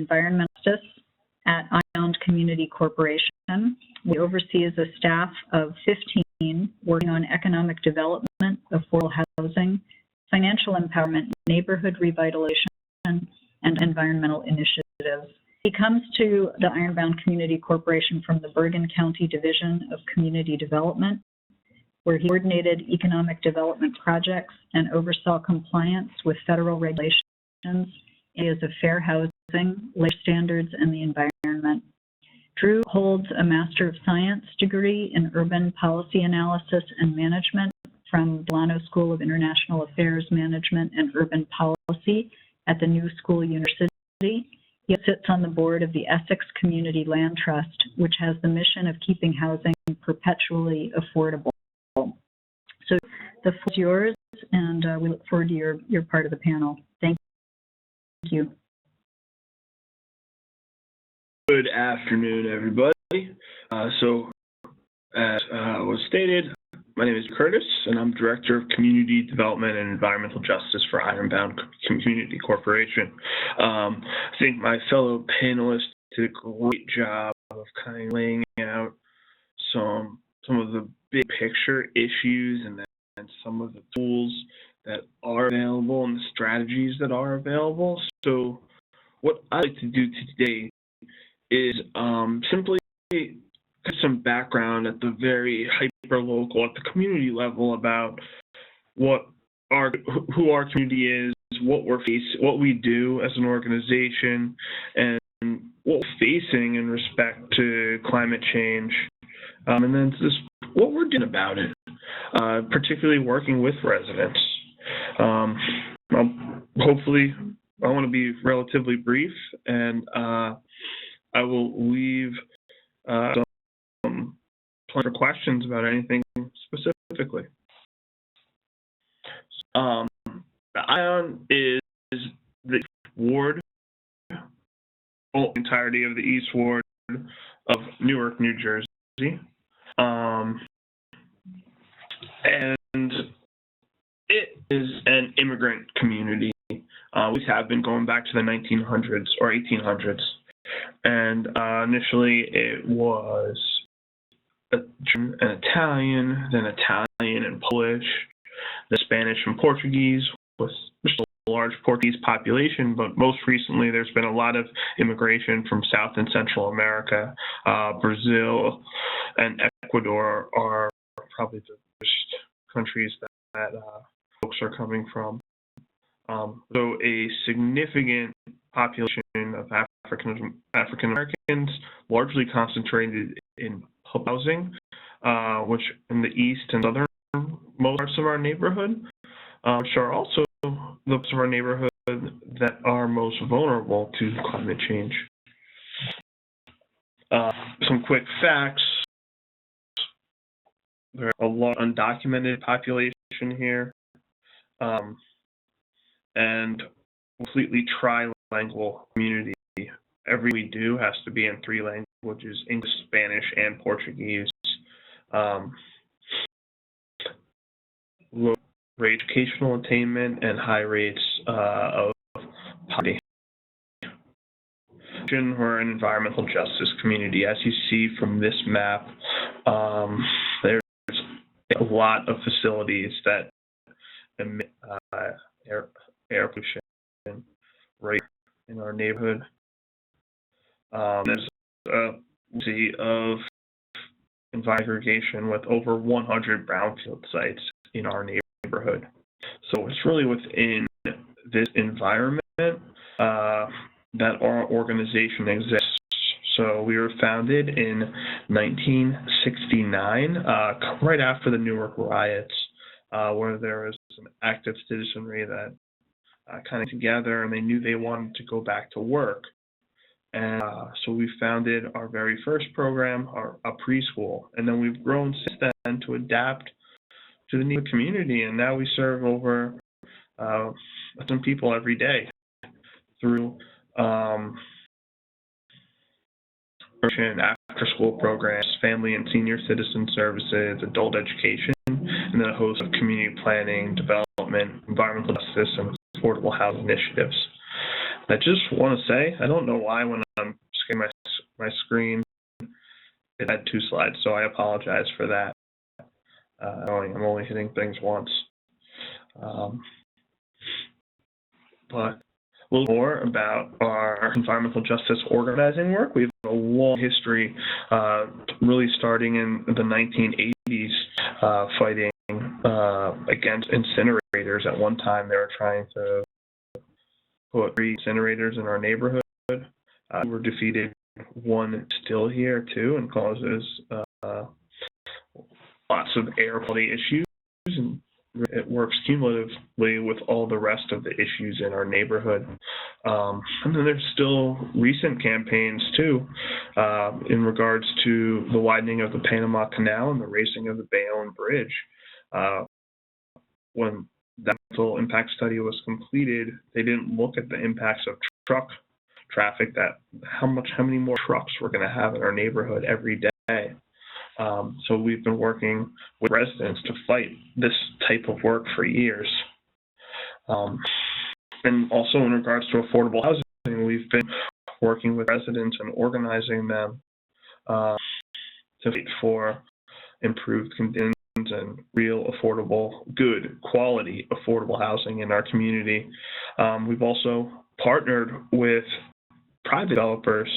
environmental justice at Island Community Corporation. We oversee as a staff of 15 working on economic development, affordable housing, financial empowerment, neighborhood revitalization, and environmental initiatives. He comes to the Ironbound Community Corporation from the Bergen County Division of Community Development, where he coordinated economic development projects and oversaw compliance with federal regulations in areas of fair housing, labor standards, and the environment. Drew holds a Master of Science degree in Urban Policy Analysis and Management from Delano School of International Affairs Management and Urban Policy at the New School University. He sits on the board of the Essex Community Land Trust, which has the mission of keeping housing perpetually affordable. So the floor is yours, and we look forward to your part of the panel. Thank you. Good afternoon, everybody. So, as was stated, my name is Curtis, and I'm Director of Community Development and Environmental Justice for Ironbound Community Corporation. I think my fellow panelists did a great job of kind of laying out some of the big picture issues and some of the tools that are available and the strategies that are available. So what I'd like to do today is simply get some background at the very hyper-local, at the community level about who our community is, what we do as an organization, and what we're facing in respect to climate change, and then just what we're doing about it, particularly working with residents. Hopefully, I want to be relatively brief, and I will leave some plenty of questions about anything specifically. The ION is the ward, the entirety of the East Ward of Newark, New Jersey. And it is an immigrant community. We have been going back to the 1900s or 1800s. And initially it was an Italian, then Italian and Polish, then Spanish and Portuguese, with just a large Portuguese population, but most recently there's been a lot of immigration from South and Central America. Brazil and Ecuador are probably the first countries that folks are coming from. So a significant population of African Americans, largely concentrated in public housing, which in the east and southern most parts of our neighborhood, which are also the parts of our neighborhood that are most vulnerable to climate change. Some quick facts. There's a lot of undocumented population here, and completely trilingual community. Everything we do has to be in 3 languages: English, Spanish, and Portuguese. Low rate educational attainment and high rates of poverty. We're an environmental justice community. As you see from this map, there's a lot of facilities that emit air pollution right in our neighborhood. There's a sea of environmental with over 100 brownfield sites in our neighborhood. So it's really within this environment that our organization exists. So we were founded in 1969, right after the Newark riots, where there was some active citizenry that kind of together, and they knew they wanted to go back to work. And so we founded our very first program, a preschool, and then we've grown since then to adapt to the needs of the community, and now we serve over some people every day through after-school programs, family and senior citizen services, adult education, and then a host of community planning, development, environmental justice, and affordable housing initiatives. I just want to say, I don't know why when I'm scanning my screen, it had 2 slides, so I apologize for that. I'm only hitting things once. But a little more about our environmental justice organizing work. We have a long history, really starting in the 1980s, fighting against incinerators. At one time, they were trying to put 3 incinerators in our neighborhood. We were defeated. One still here too, and causes lots of air quality issues, and it works cumulatively with all the rest of the issues in our neighborhood. And then there's still recent campaigns too, in regards to the widening of the Panama Canal and the raising of the Bayonne Bridge. When that environmental impact study was completed, they didn't look at the impacts of truck traffic, that how many more trucks we're going to have in our neighborhood every day. So we've been working with residents to fight this type of work for years. And also in regards to affordable housing, we've been working with residents and organizing them to fight for improved conditions and real affordable, good quality affordable housing in our community. We've also partnered with private developers.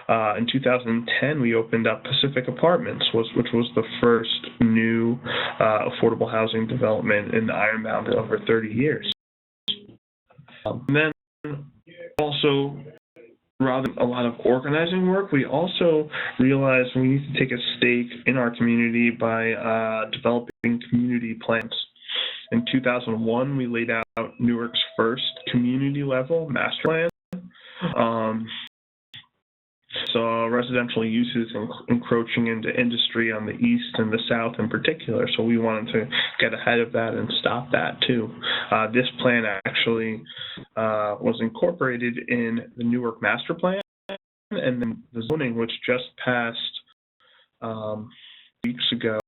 In 2010, we opened up Pacific Apartments, which was the first new affordable housing development in Ironbound in over 30 years. And then also, rather than a lot of organizing work, we also realized we need to take a stake in our community by developing community plans. In 2001, we laid out Newark's first community-level master plan. Saw residential uses encroaching into industry on the east and the south in particular, so we wanted to get ahead of that and stop that too. This plan actually was incorporated in the Newark master plan, and then the zoning, which just passed weeks ago,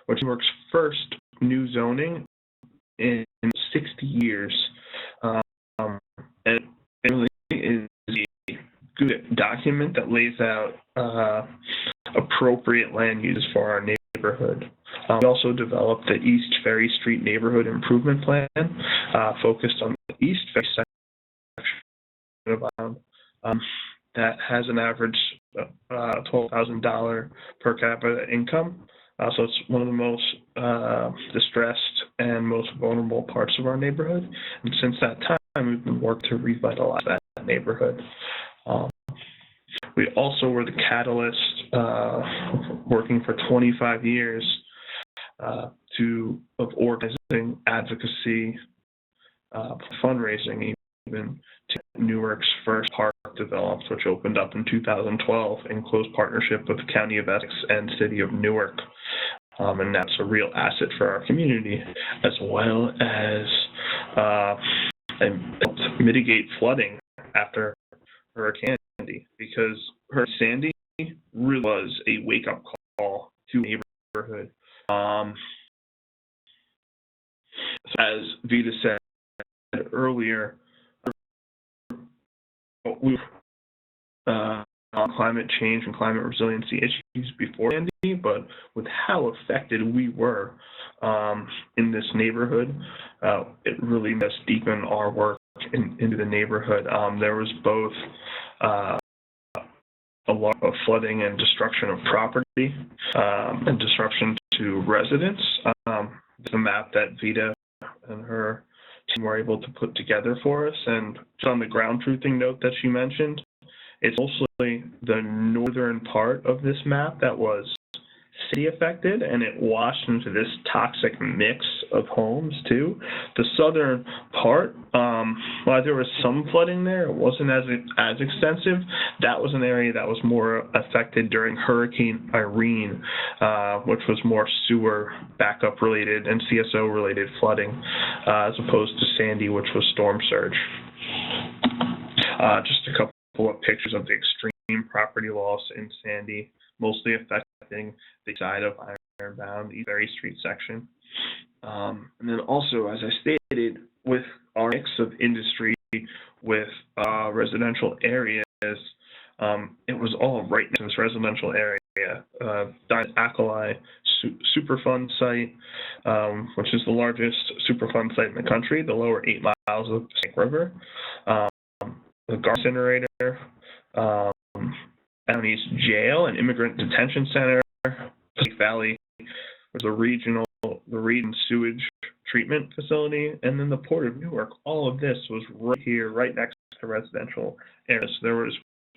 which Newark's first new zoning in 60 years. And it really is a good document that lays out appropriate land uses for our neighborhood. We also developed the East Ferry Street Neighborhood Improvement Plan, focused on the East Ferry section of Island. That has an average $12,000 per capita income. So it's one of the most distressed and most vulnerable parts of our neighborhood. And since that time, we've been working to revitalize that neighborhood. We also were the catalyst, working for 25 years of organizing advocacy, fundraising, even to Newark's first park developed, which opened up in 2012 in close partnership with the County of Essex and City of Newark. And that's a real asset for our community, as well as mitigate flooding after Hurricane Sandy, because Hurricane Sandy really was a wake-up call to the neighborhood. As Vita said earlier, we've on climate change and climate resiliency issues before Sandy, but with how affected we were in this neighborhood, it really made us deepen our work into the neighborhood. There was both a lot of flooding and destruction of property and disruption to residents. The map that Vita and her team were able to put together for us, and just on the ground truthing note that she mentioned, it's mostly the northern part of this map that was city affected, and it washed into this toxic mix of homes too. The southern part, while there was some flooding there, it wasn't as extensive. That was an area that was more affected during Hurricane Irene, which was more sewer backup related and CSO related flooding, as opposed to Sandy, which was storm surge. Just a couple of pictures of the extreme property loss in Sandy, mostly affecting the side of Ironbound, the Ferry Street section. And then also, as I stated, with our mix of industry with residential areas, it was all right in this residential area. Ackeli Superfund site, which is the largest Superfund site in the country, the lower 8 miles of the Snake River. The Gar Incinerator, Down East Jail and Immigrant Detention Center, Pacific Valley was the region sewage treatment facility, and then the Port of Newark. All of this was right here, right next to residential areas.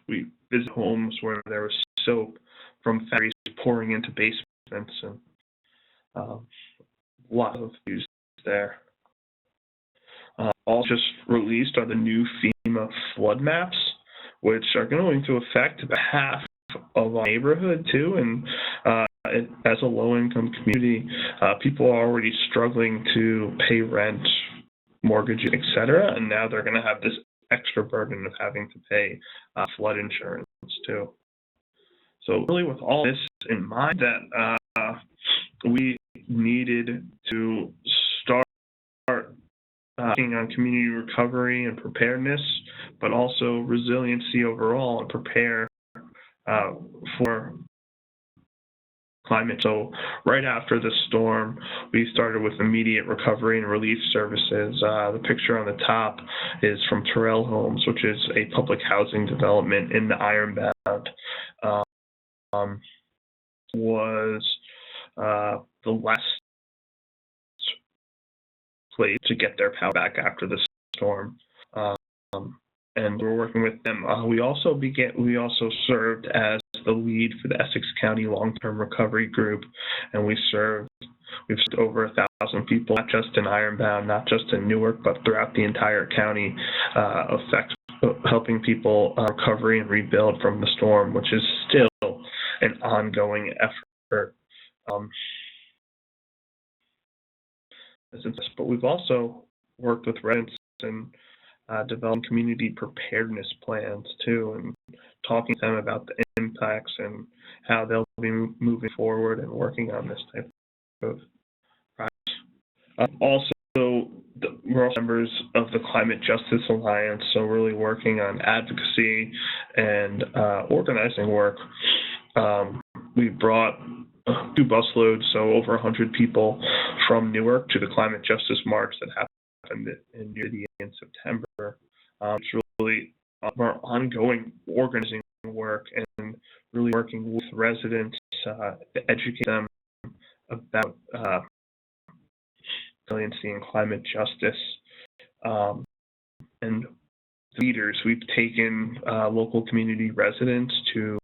We visited homes where there was soap from factories pouring into basements, and a lot of views there. All just released are the new FEMA flood maps, which are going to affect about half of our neighborhood too. And as a low-income community, people are already struggling to pay rent, mortgages, etc. And now they're going to have this extra burden of having to pay flood insurance too. So really, with all this in mind, that we needed to start working on community recovery and preparedness, but also resiliency overall, and prepare for climate. So right after the storm, we started with immediate recovery and relief services. The picture on the top is from Terrell Homes, which is a public housing development in the Ironbound. Was the last place to get their power back after the storm, and we're working with them. We also served as the lead for the Essex County Long-Term Recovery Group, and we've served over 1,000 people, not just in Ironbound, not just in Newark, but throughout the entire county, helping people recovery and rebuild from the storm, which is still an ongoing effort. But we've also worked with residents and developing community preparedness plans too, and talking to them about the impacts and how they'll be moving forward and working on this type of project. We're also members of the Climate Justice Alliance, so really working on advocacy and organizing work. We brought 2 busloads, so over 100 people from Newark to the Climate Justice March that happened in New York City in September. It's really our ongoing organizing work and really working with residents to educate them about resiliency and climate justice. And leaders, we've taken local community residents to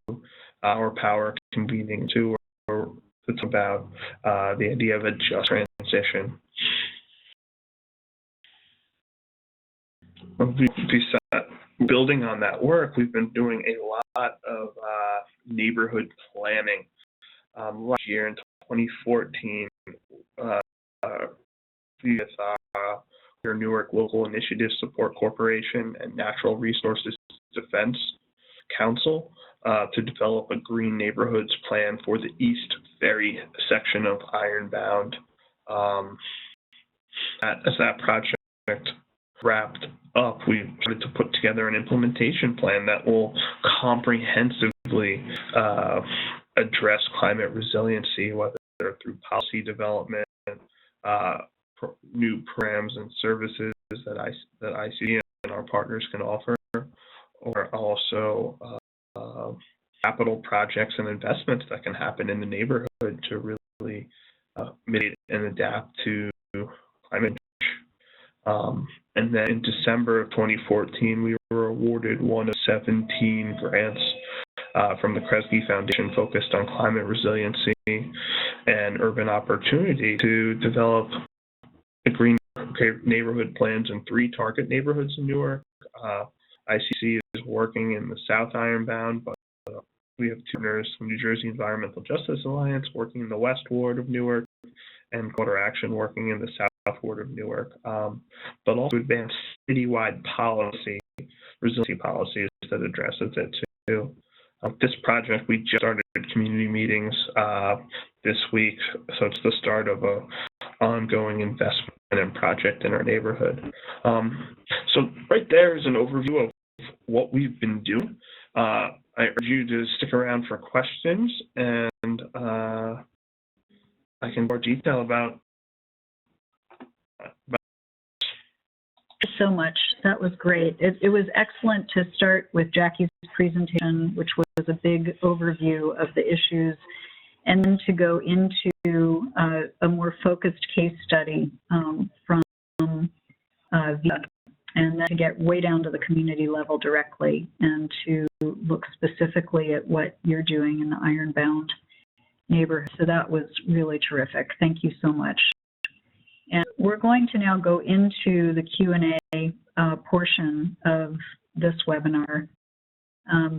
our power convening to talk about the idea of a just transition. Building on that work, we've been doing a lot of neighborhood planning. Last year in 2014, with your Newark Local Initiative Support Corporation and Natural Resources Defense Council to develop a green neighborhoods plan for the East Ferry section of Ironbound. As that project wrapped up, we started to put together an implementation plan that will comprehensively address climate resiliency, whether through policy development, new programs and services that ICD and our partners can offer, or also capital projects and investments that can happen in the neighborhood to really mitigate and adapt to climate change. And then in December of 2014, we were awarded one of 17 grants from the Kresge Foundation focused on climate resiliency and urban opportunity to develop green neighborhood plans in 3 target neighborhoods in Newark. ICC is working in the South Ironbound, but we have 2 partners from New Jersey Environmental Justice Alliance working in the West Ward of Newark, and Water Action working in the South Ward of Newark, but also advance citywide policy, resiliency policies that addresses it too. This project, we just started community meetings this week, so it's the start of a ongoing investment and project in our neighborhood. So right there is an overview of what we've been doing. I urge you to stick around for questions, and I can more detail about. Thank you so much. That was great. It was excellent to start with Jackie's presentation, which was a big overview of the issues, and then to go into a more focused case study from VIA, and then to get way down to the community level directly and to look specifically at what you're doing in the Ironbound neighborhood. So that was really terrific. Thank you so much. And we're going to now go into the Q&A portion of this webinar.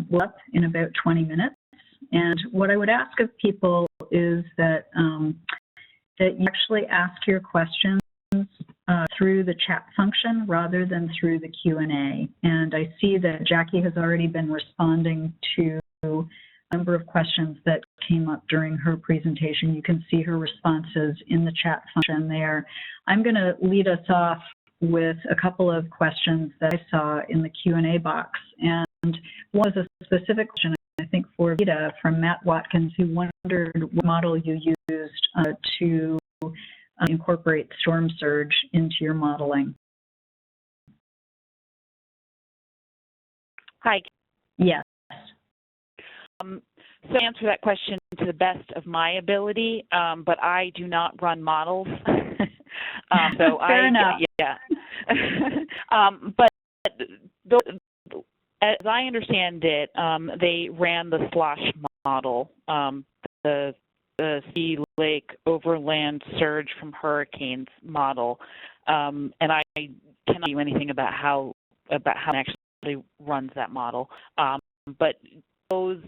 We're up in about 20 minutes. And what I would ask of people is that, that you actually ask your questions through the chat function rather than through the Q&A. And I see that Jackie has already been responding to a number of questions that came up during her presentation. You can see her responses in the chat function there. I'm going to lead us off with a couple of questions that I saw in the Q&A box. And one was a specific question, I think, for Vita from Matt Watkins, who wondered what model you used to incorporate storm surge into your modeling. Hi. Yes. So to answer that question to the best of my ability, but I do not run models. So Fair enough. Yeah. But as I understand it, they ran the SLOSH model, the sea, lake, overland surge from hurricanes model, and I cannot tell you anything about how it actually runs that model. But those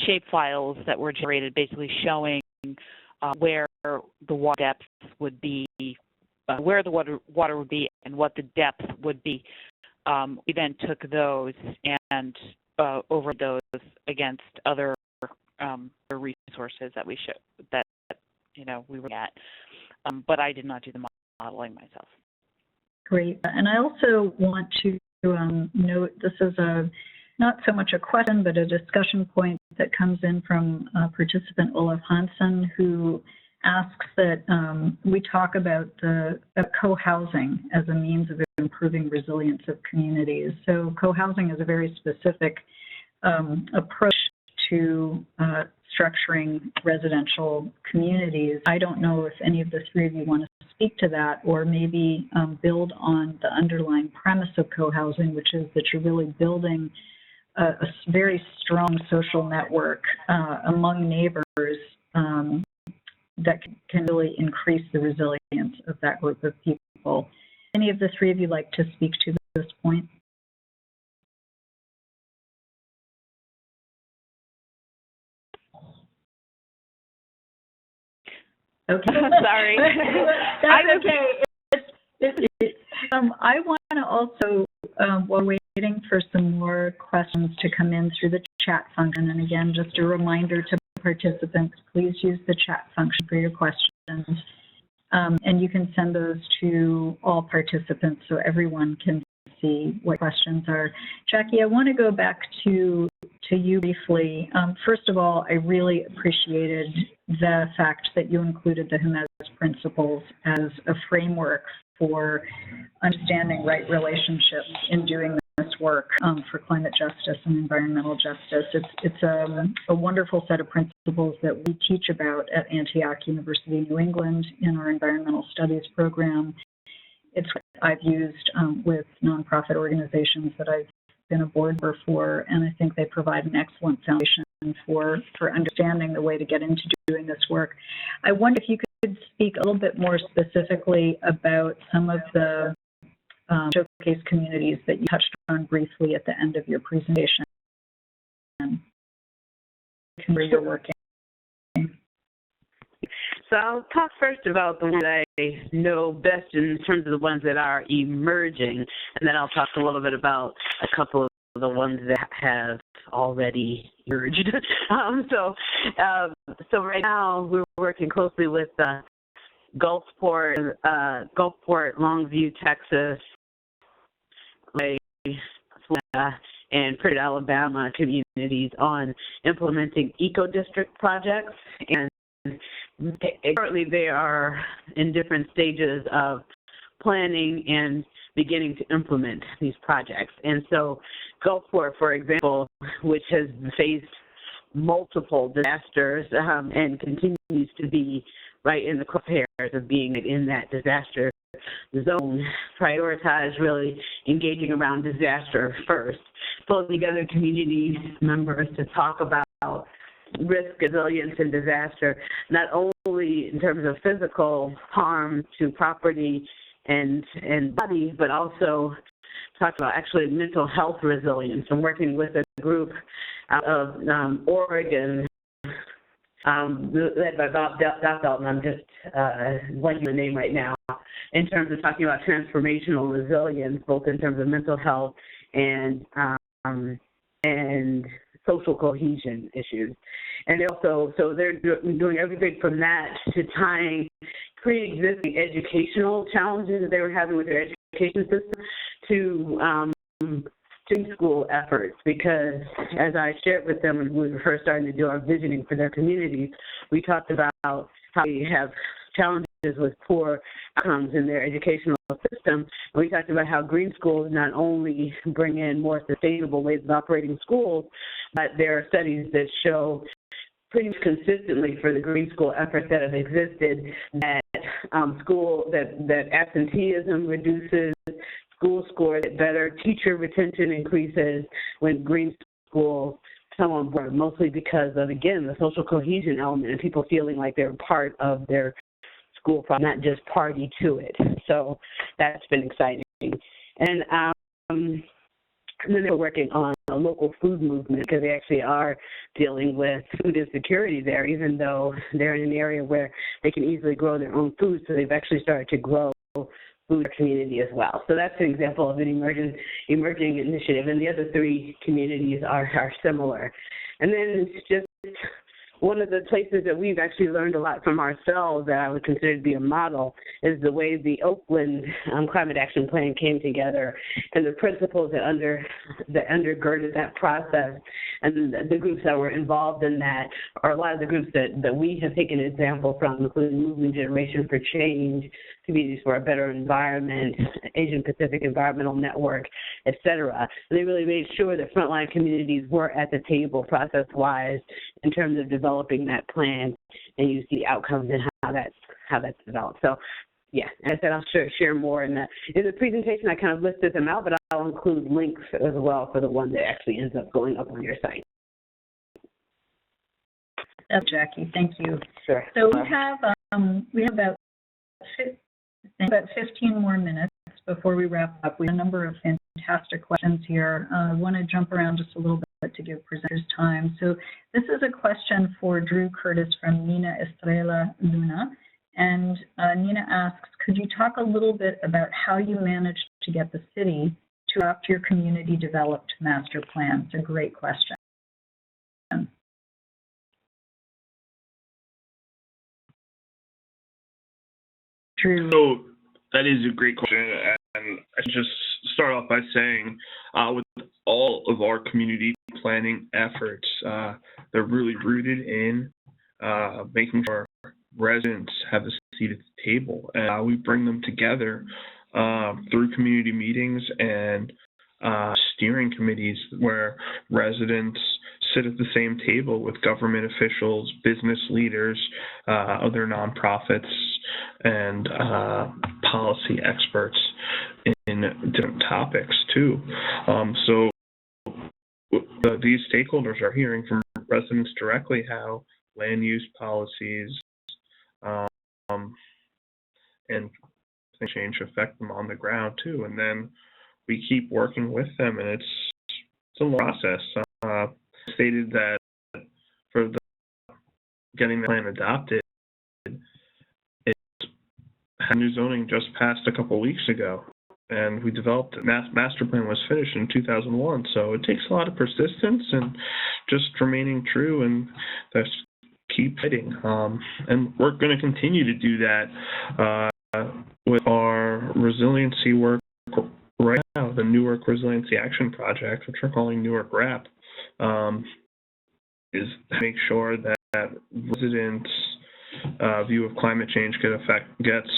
shape files that were generated basically showing where the water depth would be, where the water would be and what the depth would be. We then took those and over those against other resources that we we were at. But I did not do the modeling myself. Great. And I also want to note this is not so much a question, but a discussion point that comes in from participant Olaf Hansen, who asks that we talk about co-housing as a means of improving resilience of communities. So co-housing is a very specific approach to structuring residential communities. I don't know if any of the three of you want to speak to that, or maybe build on the underlying premise of co-housing, which is that you're really building a very strong social network among neighbors that can really increase the resilience of that group of people. Any of the three of you like to speak to this point? Okay. Sorry. That's okay. I want to also, while waiting for some more questions to come in through the chat function, and again, just a reminder to participants, please use the chat function for your questions. And you can send those to all participants so everyone can see what questions are. Jackie, I want to go back to you briefly. First of all, I really appreciated the fact that you included the Jimenez principles as a framework for understanding right relationships in doing this work for climate justice and environmental justice. It's a wonderful set of principles that we teach about at Antioch University, New England in our environmental studies program. It's what I've used with nonprofit organizations that I've been a board member for, and I think they provide an excellent foundation for understanding the way to get into doing this work. I wonder if you could speak a little bit more specifically about some of the showcase communities that you touched on briefly at the end of your presentation, where you're working. So I'll talk first about the ones that I know best in terms of the ones that are emerging, and then I'll talk a little bit about a couple of the ones that have already emerged. So right now we're working closely with Gulfport, Longview, Texas, and Pritchard, Alabama communities on implementing eco-district projects. And currently they are in different stages of planning and beginning to implement these projects. And so Gulfport, for example, which has faced multiple disasters and continues to be right in the crosshairs of being in that disaster zone, prioritize really engaging around disaster first, pulling together community members to talk about risk, resilience, and disaster, not only in terms of physical harm to property and body, but also talk about actually mental health resilience. I'm working with a group out of Oregon, led by Bob Dalton. I'm just blanking the name right now, in terms of talking about transformational resilience, both in terms of mental health and social cohesion issues. And so they're doing everything from that to tying pre-existing educational challenges that they were having with their education system to school efforts, because as I shared with them when we were first starting to do our visioning for their communities, we talked about how they have challenges with poor outcomes in their educational system. And we talked about how green schools not only bring in more sustainable ways of operating schools, but there are studies that show pretty much consistently for the green school efforts that have existed that that absenteeism reduces, school scores get better, teacher retention increases when green schools come on board, mostly because of, again, the social cohesion element and people feeling like they're part of their school project, not just party to it. So that's been exciting. And then they're working on a local food movement, because they actually are dealing with food insecurity there, even though they're in an area where they can easily grow their own food. So they've actually started to grow food community as well. So that's an example of an emerging initiative. And the other three communities are similar. And then it's just one of the places that we've actually learned a lot from ourselves that I would consider to be a model is the way the Oakland Climate Action Plan came together, and the principles that undergirded that process, and the groups that were involved in that are a lot of the groups that we have taken an example from, including Movement Generation for Change, Communities for a Better Environment, Asian Pacific Environmental Network, et cetera. They really made sure that frontline communities were at the table process-wise in terms of developing that plan, and you see outcomes and how that's developed. So, yeah, as I said, I'll share more in the presentation. I kind of listed them out, but I'll include links as well for the one that actually ends up going up on your site. Oh, Jackie, thank you. Sure. So we have about 15 more minutes before we wrap up. We have a number of fantastic questions here. I want to jump around just a little bit to give presenters time. So this is a question for Drew Curtis from Nina Estrella Luna. And Nina asks, could you talk a little bit about how you managed to get the city to adopt your community developed master plan? It's a great question. Drew. So that is a great question, and I should just start off by saying with all of our community planning efforts, they're really rooted in making sure residents have a seat at the table, and we bring them together through community meetings and steering committees where residents sit at the same table with government officials, business leaders, other nonprofits, and policy experts in different topics too. So these stakeholders are hearing from residents directly how land use policies and change affect them on the ground too. And then we keep working with them, and it's a long process. Stated that for getting the plan adopted, new zoning just passed a couple weeks ago, and we developed master plan was finished in 2001. So it takes a lot of persistence and just remaining true and the keep fighting. And we're going to continue to do that with our resiliency work right now, the Newark Resiliency Action Project, which we're calling Newark RAP, is to make sure that residents' view of climate change gets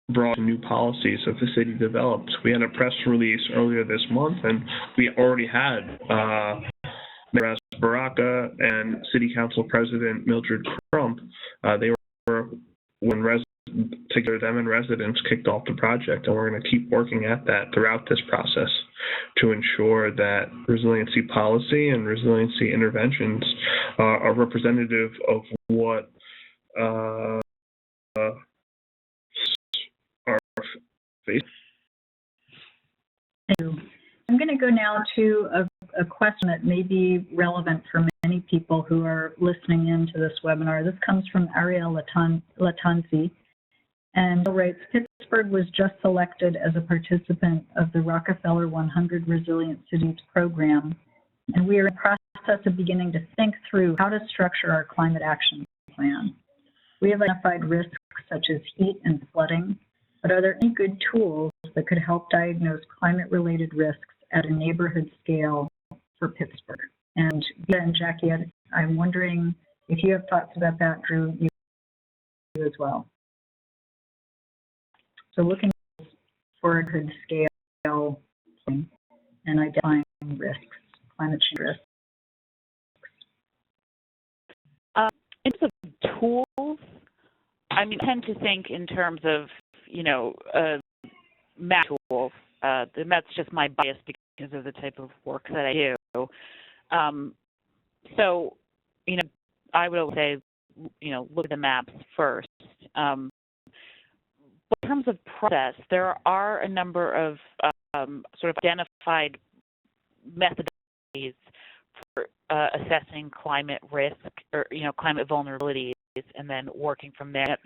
brought to new policies as the city develops. We had a press release earlier this month, and we already had Mayor Baraka and City Council President Mildred Crump. They were when together them and residents kicked off the project, and we're going to keep working at that throughout this process to ensure that resiliency policy and resiliency interventions are representative of what are facing. Thank you. I'm going to go now to a question that may be relevant for many people who are listening in to this webinar. This comes from Ariel Latanzi, and writes, Pittsburgh was just selected as a participant of the Rockefeller 100 Resilient Cities program, and we are in the process of beginning to think through how to structure our climate action plan. We have identified risks such as heat and flooding, but are there any good tools that could help diagnose climate-related risks at a neighborhood scale for Pittsburgh? And Vita and Jackie, I'm wondering if you have thoughts about that, Drew, you as well. So looking for a good scale and identifying risks, climate change risks. In terms of tools, I tend to think in terms of, map tools. That's just my bias because of the type of work that I do. So, I would always say, look at the maps first. But in terms of process, there are a number of sort of identified methodologies for assessing climate risk or, climate vulnerabilities, and then working from there.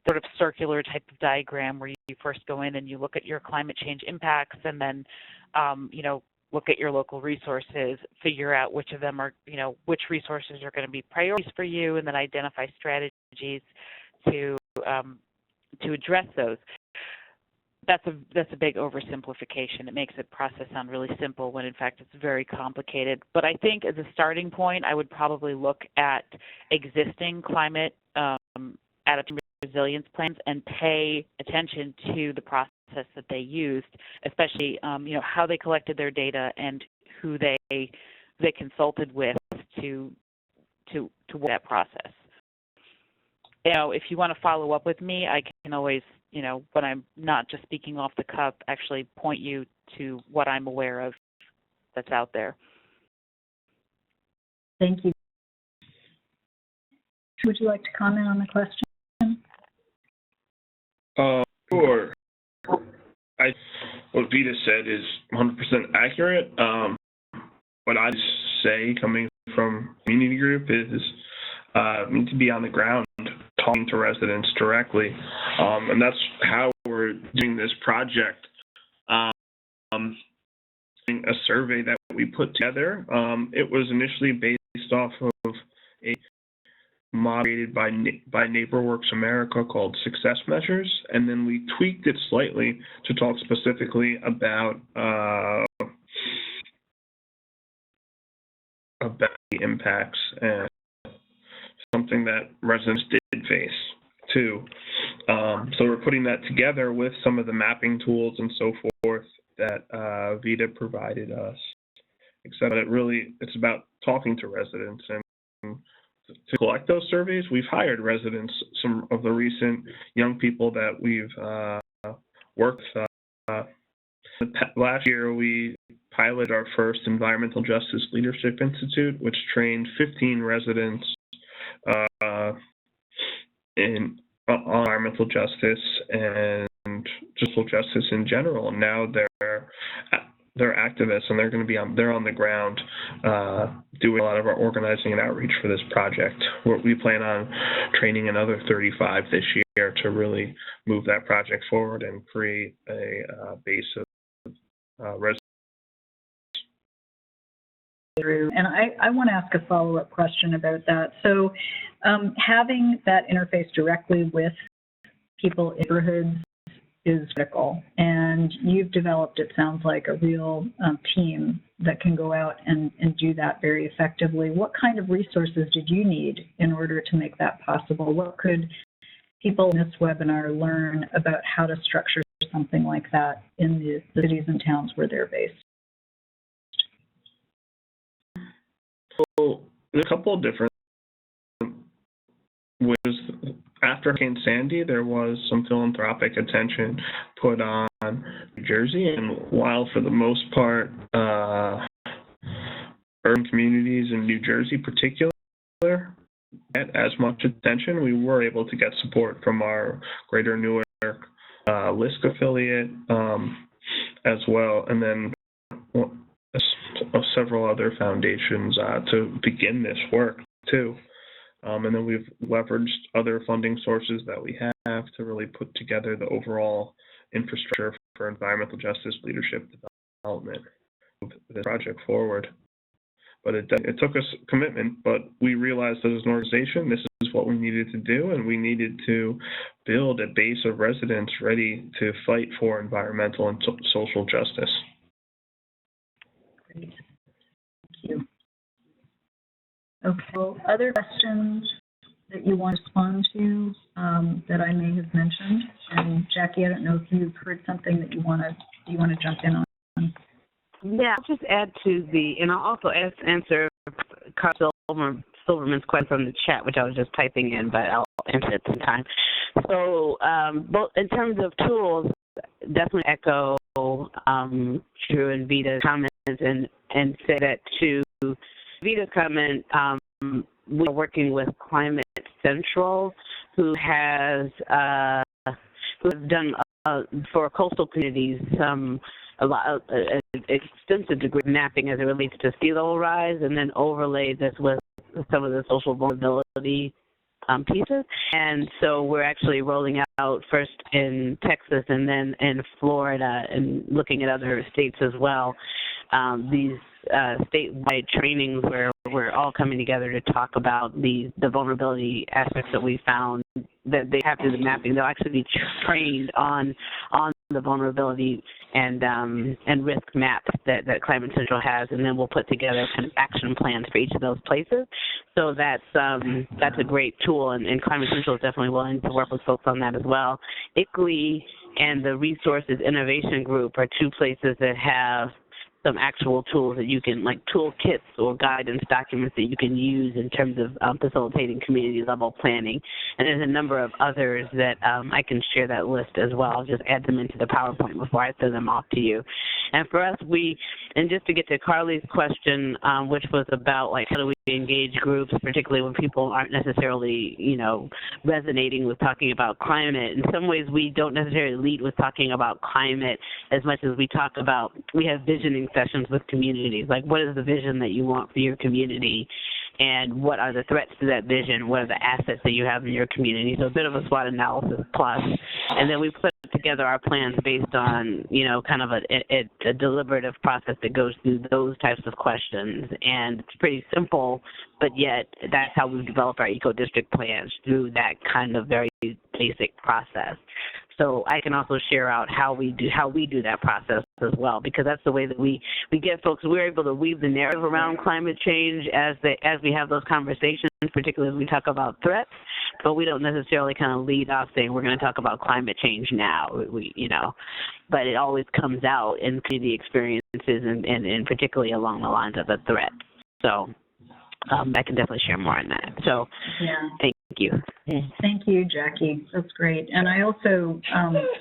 Sort of circular type of diagram where you first go in and you look at your climate change impacts, and then, look at your local resources, figure out which of them are, which resources are going to be priorities for you, and then identify strategies to address those. That's a big oversimplification. It makes the process sound really simple when in fact it's very complicated. But I think as a starting point, I would probably look at existing climate adaptation resilience plans and pay attention to the process that they used, especially how they collected their data and who they consulted with to work that process. If you want to follow up with me, I can always, when I'm not just speaking off the cuff, actually point you to what I'm aware of that's out there. Thank you. Would you like to comment on the question? Sure. What Vita said is 100% accurate. What I'd say, coming from community group, is need to be on the ground, talking to residents directly, and that's how we're doing this project. A survey that we put together, it was initially based off of a moderated by NeighborWorks America called Success Measures, and then we tweaked it slightly to talk specifically about the impacts and something that residents did face too. So we're putting that together with some of the mapping tools and so forth that Vita provided us. Except that it's about talking to residents, and to collect those surveys, we've hired residents. Some of the recent young people that we've worked with. Last year, we piloted our first Environmental Justice Leadership Institute, which trained 15 residents on environmental justice and social justice in general. And now they're activists, and they're going to be on the ground doing a lot of our organizing and outreach for this project. We plan on training another 35 this year to really move that project forward and create a base of residents through. And I want to ask a follow-up question about that. So having that interface directly with people in neighborhoods is critical. And you've developed, it sounds like, a real team that can go out and do that very effectively. What kind of resources did you need in order to make that possible? What could people in this webinar learn about how to structure something like that in the cities and towns where they're based? So there's a couple of different ways. After Hurricane Sandy, there was some philanthropic attention put on New Jersey, and while for the most part, urban communities in New Jersey in particular get as much attention, we were able to get support from our Greater Newark LISC affiliate as well, and then several other foundations to begin this work too. And then we've leveraged other funding sources that we have to really put together the overall infrastructure for environmental justice leadership development, move this project forward. But it took us commitment, but we realized as an organization, this is what we needed to do, and we needed to build a base of residents ready to fight for environmental and social justice. Great. Thank you. Okay, well, other questions that you want to respond to that I may have mentioned? And Jackie, I don't know if you've heard something that you want to jump in on. Yeah, I'll just add to and I'll also answer Carl Silverman's question from the chat, which I was just typing in, but I'll answer it sometime. So, both in terms of tools, definitely echo Drew and Vita's comments and say that to Vita's comment, we are working with Climate Central, who has done for coastal communities extensive degree of mapping as it relates to sea level rise, and then overlay this with some of the social vulnerability pieces. And so we're actually rolling out first in Texas and then in Florida and looking at other states as well. These statewide trainings where we're all coming together to talk about the vulnerability aspects that we found that they have to do the mapping. They'll actually be trained on the vulnerability and risk map that Climate Central has, and then we'll put together kind of action plans for each of those places. So that's a great tool, and Climate Central is definitely willing to work with folks on that as well. ICLEI and the Resources Innovation Group are two places that have some actual tools that you can, like toolkits or guidance documents that you can use in terms of facilitating community level planning. And there's a number of others that I can share that list as well. I'll just add them into the PowerPoint before I send them off to you. And for us, and just to get to Carly's question, which was about like how do we engage groups, particularly when people aren't necessarily, resonating with talking about climate. In some ways, we don't necessarily lead with talking about climate as much as we have visioning sessions with communities. Like, what is the vision that you want for your community? And what are the threats to that vision? What are the assets that you have in your community? So a bit of a SWOT analysis plus. And then we put together our plans based on, kind of a deliberative process that goes through those types of questions. And it's pretty simple, but yet that's how we develop our eco-district plans, through that kind of very basic process. So I can also share out how we do that process as well, because that's the way that we get folks. We're able to weave the narrative around climate change as we have those conversations, particularly as we talk about threats, but we don't necessarily kind of lead off saying we're going to talk about climate change now. But it always comes out in community experiences and particularly along the lines of the threat. So I can definitely share more on that. So yeah. Thank you. Thank you, Jackie. That's great. And I also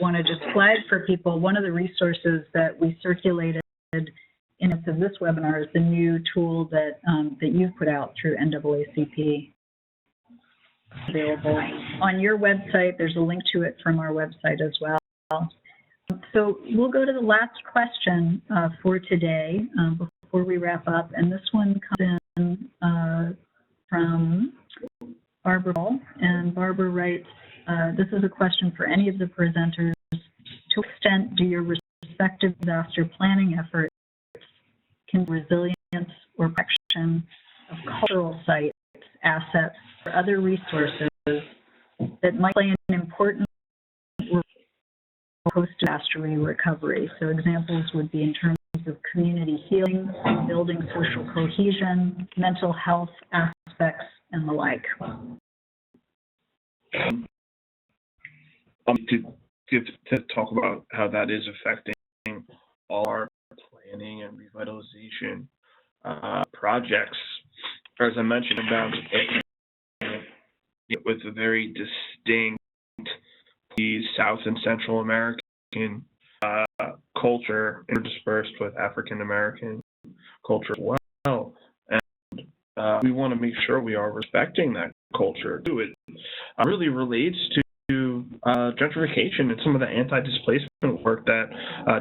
want to just flag for people, one of the resources that we circulated in this webinar is the new tool that you've put out through NAACP. Available on your website. There's a link to it from our website as well. So we'll go to the last question for today before we wrap up. And this one comes in from Barbara Ball, and Barbara writes, this is a question for any of the presenters. To what extent do your respective disaster planning efforts can resilience or protection of cultural sites, assets, or other resources that might play an important role in post-disaster recovery. So examples would be in terms of community healing, building social cohesion, mental health aspects, and the like. To talk about how that is affecting all our planning and revitalization projects. As I mentioned about with a very distinct South and Central American culture interspersed with African American culture as well. And we want to make sure we are respecting that culture too. It really relates to gentrification and some of the anti-displacement work that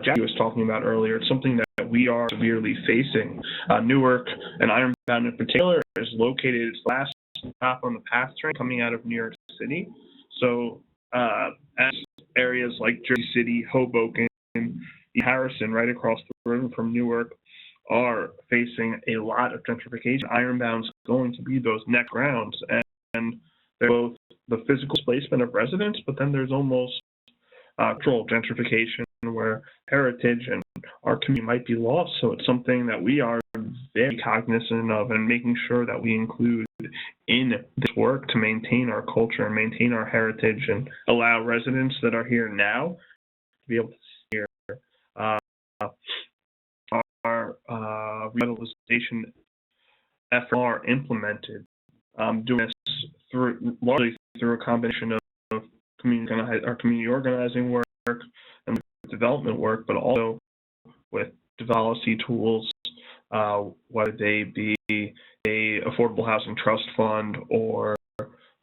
Jackie was talking about earlier. It's something that we are severely facing. Newark and Ironbound in particular is located, it's the last stop on the PATH train coming out of New York City. So as areas like Jersey City, Hoboken, Harrison, right across the river from Newark, are facing a lot of gentrification, Ironbound's going to be those next grounds. And they're both the physical displacement of residents, but then there's almost cultural gentrification where heritage and our community might be lost. So it's something that we are very cognizant of and making sure that we include in this work to maintain our culture and maintain our heritage and allow residents that are here now to be able to see here. Our revitalization efforts are implemented, doing this largely through a combination of our community organizing work and development work, but also with policy tools, whether they be a affordable housing trust fund or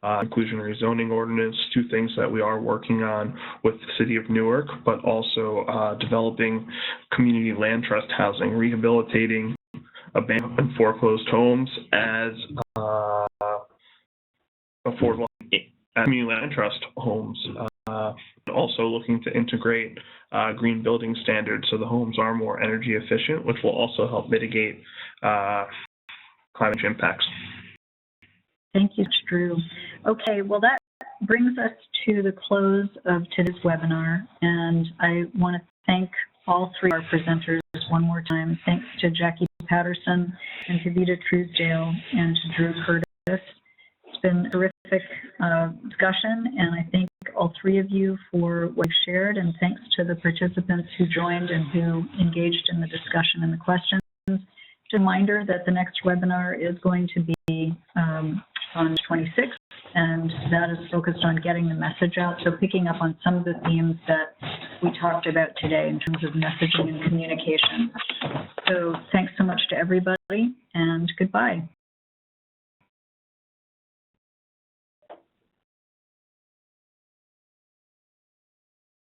inclusionary zoning ordinance, two things that we are working on with the city of Newark, but also developing community land trust housing, rehabilitating abandoned and foreclosed homes as affordable community land trust homes, also looking to integrate green building standards so the homes are more energy efficient, which will also help mitigate climate impacts. Thank you, Drew. Okay, well, that brings us to the close of today's webinar, and I want to thank all three of our presenters one more time. Thanks to Jackie Patterson and to Vita Truesdale and to Drew Curtis. It's been a terrific discussion, and I thank all three of you for what you've shared, and thanks to the participants who joined and who engaged in the discussion and the questions. Just a reminder that the next webinar is going to be on the 26th, and that is focused on getting the message out, so picking up on some of the themes that we talked about today in terms of messaging and communication. So thanks so much to everybody, and goodbye.